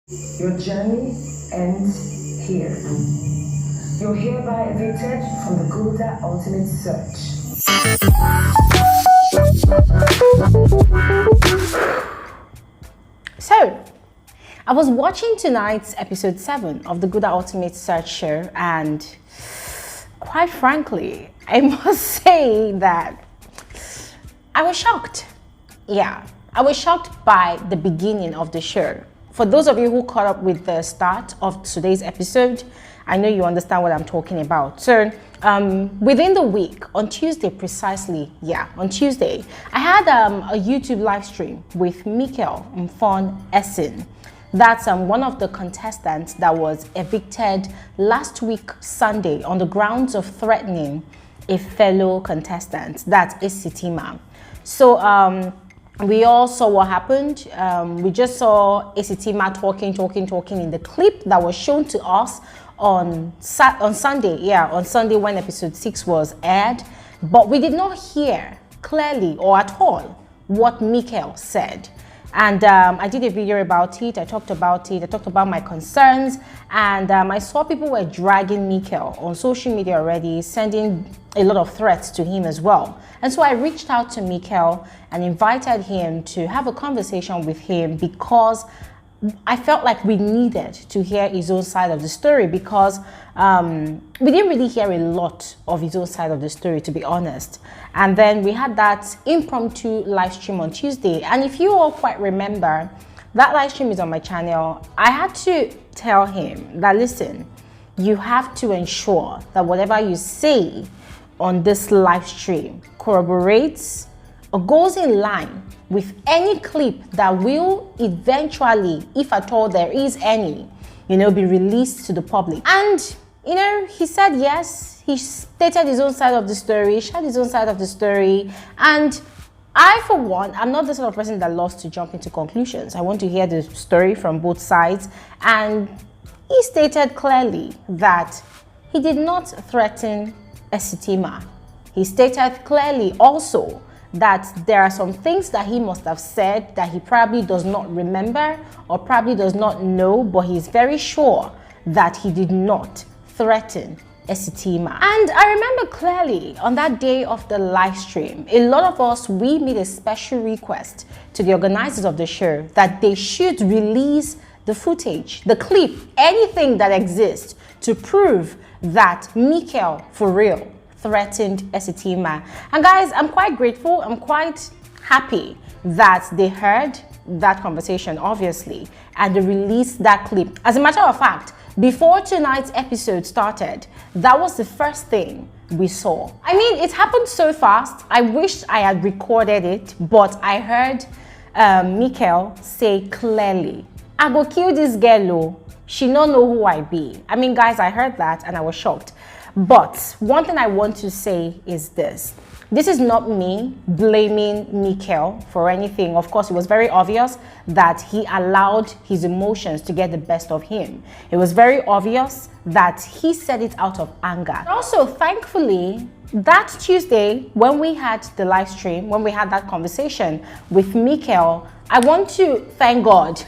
Your journey ends here. You're hereby evicted from the Gulder Ultimate Search. So, I was watching tonight's episode 7 of the Gulder Ultimate Search show, and quite frankly, I must say that I was shocked. Yeah, I was shocked by the beginning of the show. For those of you who caught up with the start of today's episode, I know you understand what I'm talking about. So within the week, on Tuesday precisely, on Tuesday, I had a YouTube live stream with Mikel Mfon Esin. That's one of the contestants that was evicted last week Sunday on the grounds of threatening a fellow contestant, that's Esitima. So we all saw what happened. We just saw Esitima talking in the clip that was shown to us on Sunday, on Sunday when episode 6 was aired, but we did not hear clearly or at all what Mikel said. And I did a video about it. I talked about it. I talked about my concerns, and I saw people were dragging Mikel on social media already, sending a lot of threats to him as well. And so I reached out to Mikel and invited him to have a conversation with him, because I felt like we needed to hear his own side of the story, because we didn't really hear a lot of his own side of the story, to be honest. And then we had that impromptu live stream on Tuesday. And if you all quite remember, that live stream is on my channel. I had to tell him that, listen, you have to ensure that whatever you say on this live stream corroborates or goes in line with any clip that will eventually, if at all there is any, be released to the public. And he said yes. He stated his own side of the story, shared his own side of the story. And I, for one, I'm not the sort of person that loves to jump into conclusions. I want to hear the story from both sides. And he stated clearly that he did not threaten Esitima. He stated clearly also that there are some things that he must have said that he probably does not remember or probably does not know, but he's very sure that he did not threaten Esitima. And I remember clearly on that day of the live stream, a lot of us, we made a special request to the organizers of the show that they should release the footage, the clip, anything that exists to prove that Mikel, for real, threatened Esitima. And guys, I'm quite grateful, I'm quite happy that they heard that conversation, obviously, and they released that clip. As a matter of fact, before tonight's episode started, that was the first thing we saw. I mean, it happened so fast. I wish I had recorded it, but I heard Mikel say clearly, I go kill this girl, she don't know who I be. I mean, guys, I heard that and I was shocked. But one thing I want to say is this. This is not me blaming Mikel for anything. Of course, it was very obvious that he allowed his emotions to get the best of him. It was very obvious that he said it out of anger. Also, thankfully, that Tuesday, when we had the live stream, when we had that conversation with Mikel, I want to thank God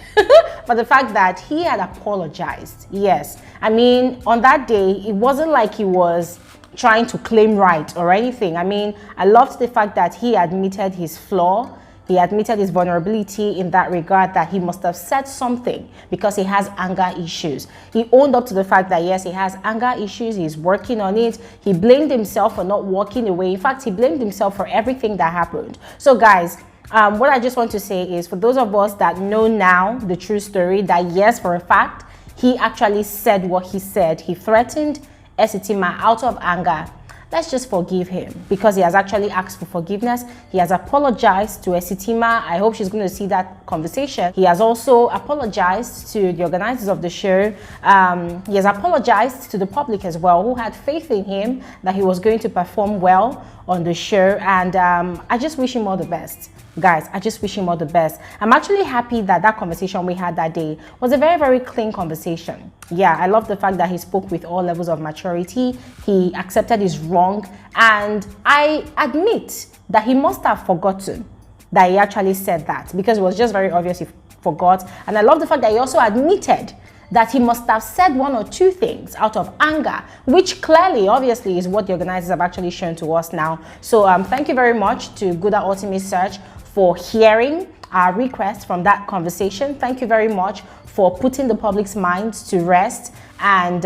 for the fact that he had apologized. Yes, I mean, on that day, it wasn't like he was trying to claim right or anything. I mean, I loved the fact that he admitted his flaw. He admitted his vulnerability in that regard, that he must have said something because he has anger issues. He owned up to the fact that, yes, he has anger issues. He's working on it. He blamed himself for not walking away. In fact, he blamed himself for everything that happened. So, guys, what I just want to say is, for those of us that know now the true story, that yes, for a fact, he actually said what he said. He threatened Esitima out of anger. Let's just forgive him, because he has actually asked for forgiveness. He has apologized to Esitima. I hope she's going to see that conversation. He has also apologized to the organizers of the show. He has apologized to the public as well, who had faith in him that he was going to perform well on the show. And I just wish him all the best. Guys, I just wish him all the best. I'm actually happy that that conversation we had that day was a very, very clean conversation. Yeah, I love the fact that he spoke with all levels of maturity. He accepted his wrong. And I admit that he must have forgotten that he actually said that, because it was just very obvious forgot. And I love the fact that he also admitted that he must have said one or two things out of anger, which clearly, obviously, is what the organizers have actually shown to us now. So thank you very much to Gulder Ultimate Search for hearing our request from that conversation. Thank you very much for putting the public's minds to rest, and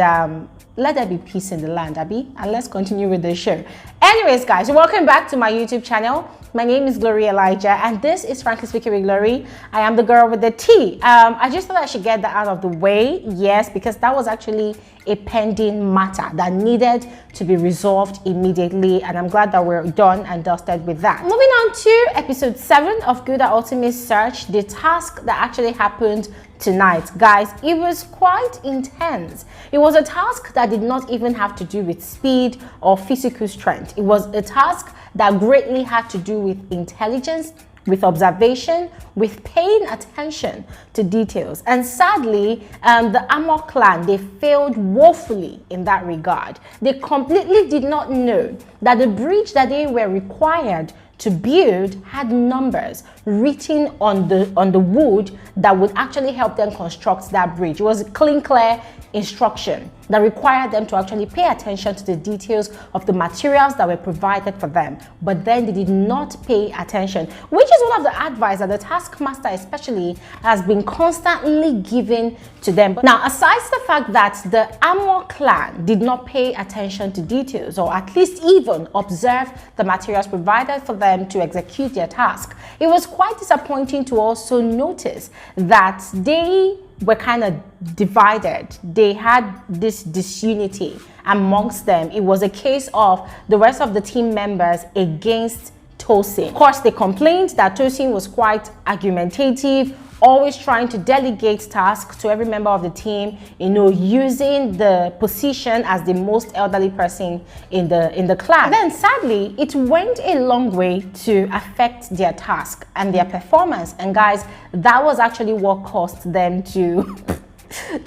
let there be peace in the land, Abby, and let's continue with the show. Anyways, guys, welcome back to my YouTube channel. My name is Glory Elijah, and this is Frankly Speaking with Glory. I am the girl with the T. I just thought I should get that out of the way, yes, because that was actually a pending matter that needed to be resolved immediately, and I'm glad that we're done and dusted with that. Moving on to episode 7 of Gulder Ultimate Search, the task that actually happened tonight. Guys, it was quite intense. It was a task that did not even have to do with speed or physical strength. It was a task that greatly had to do with intelligence, with observation, with paying attention to details. And sadly, the Amor clan, they failed woefully in that regard. They completely did not know that the bridge that they were required to build had numbers written on the wood that would actually help them construct that bridge. It was a clear instruction that required them to actually pay attention to the details of the materials that were provided for them, but then they did not pay attention, which is one of the advice that the taskmaster especially has been constantly giving to them. But now, aside from the fact that the Amor clan did not pay attention to details, or at least even observe the materials provided for them to execute their task, it was quite disappointing to also notice that they were kind of divided. They had this disunity amongst them. It was a case of the rest of the team members against Tosin. Of course, they complained that Tosin was quite argumentative, always trying to delegate tasks to every member of the team, you know, using the position as the most elderly person in the clan. And then sadly, it went a long way to affect their task and their performance. And guys, that was actually what caused them to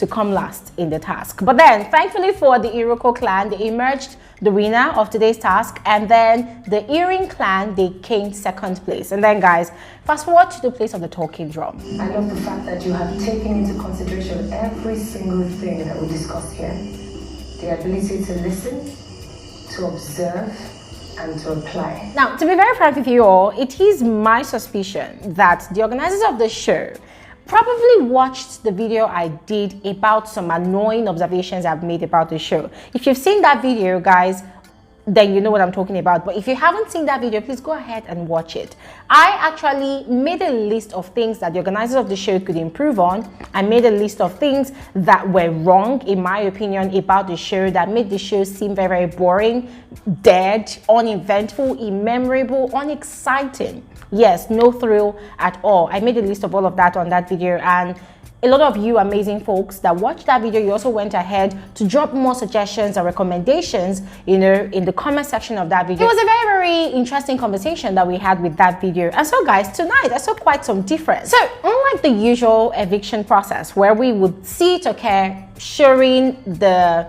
come last in the task. But then, thankfully for the Iroko clan, they emerged the winner of today's task, and then the Earring clan, they came second place. And then, guys, fast forward to the place of the talking drum. I love the fact that you have taken into consideration every single thing that we discussed here. The ability to listen, to observe, and to apply. Now, to be very frank with you all, it is my suspicion that the organizers of the show probably watched the video I did about some annoying observations I've made about the show. If you've seen that video, guys, then you know what I'm talking about. But if you haven't seen that video, please go ahead and watch it. I actually made a list of things that the organizers of the show could improve on. I made a list of things that were wrong, in my opinion, about the show, that made the show seem very, very boring, dead, uneventful, immemorable, unexciting. Yes, no thrill at all. I made a list of all of that on that video, and a lot of you amazing folks that watched that video, you also went ahead to drop more suggestions and recommendations, you know, in the comment section of that video. It was a very, very interesting conversation that we had with that video. And so, guys, tonight I saw quite some difference. So, unlike the usual eviction process where we would see it occur showing the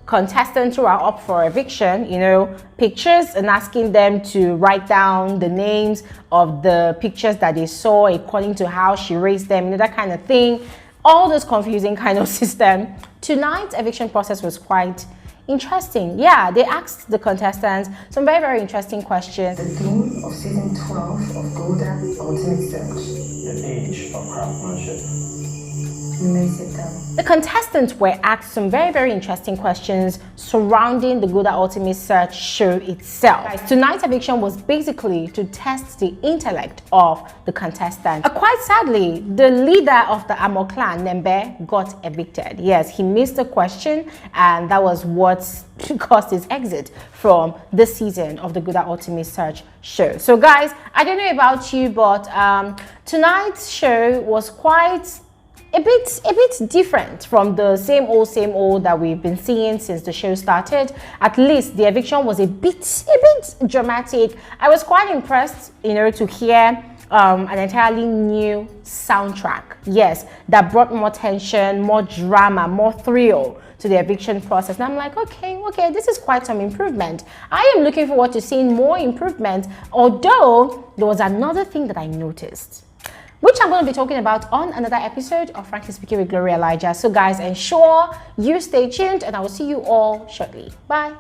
contestants who are up for eviction, you know, pictures, and asking them to write down the names of the pictures that they saw according to how she raised them, you know, that kind of thing. All this confusing kind of system. Tonight's eviction process was quite interesting. Yeah, they asked the contestants some very, very interesting questions. The theme of season 12 of Gulder Ultimate Search. The Age of Craftsmanship. You may sit down. The contestants were asked some very, very interesting questions surrounding the Gulder Ultimate Search show itself. Guys, tonight's eviction was basically to test the intellect of the contestants. Quite sadly, the leader of the Amor clan, Nembe, got evicted. Yes, he missed the question, and that was what caused his exit from this season of the Gulder Ultimate Search show. So, guys, I don't know about you, but tonight's show was quite a bit different from the same old that we've been seeing since the show started. At least the eviction was a bit dramatic. I was quite impressed, you know, to hear an entirely new soundtrack. Yes, that brought more tension, more drama, more thrill to the eviction process. And I'm like, okay, this is quite some improvement. I am looking forward to seeing more improvement, although there was another thing that I noticed. which I'm going to be talking about on another episode of Frankly Speaking with Gloria Elijah. So guys, ensure you stay tuned and I will see you all shortly. Bye.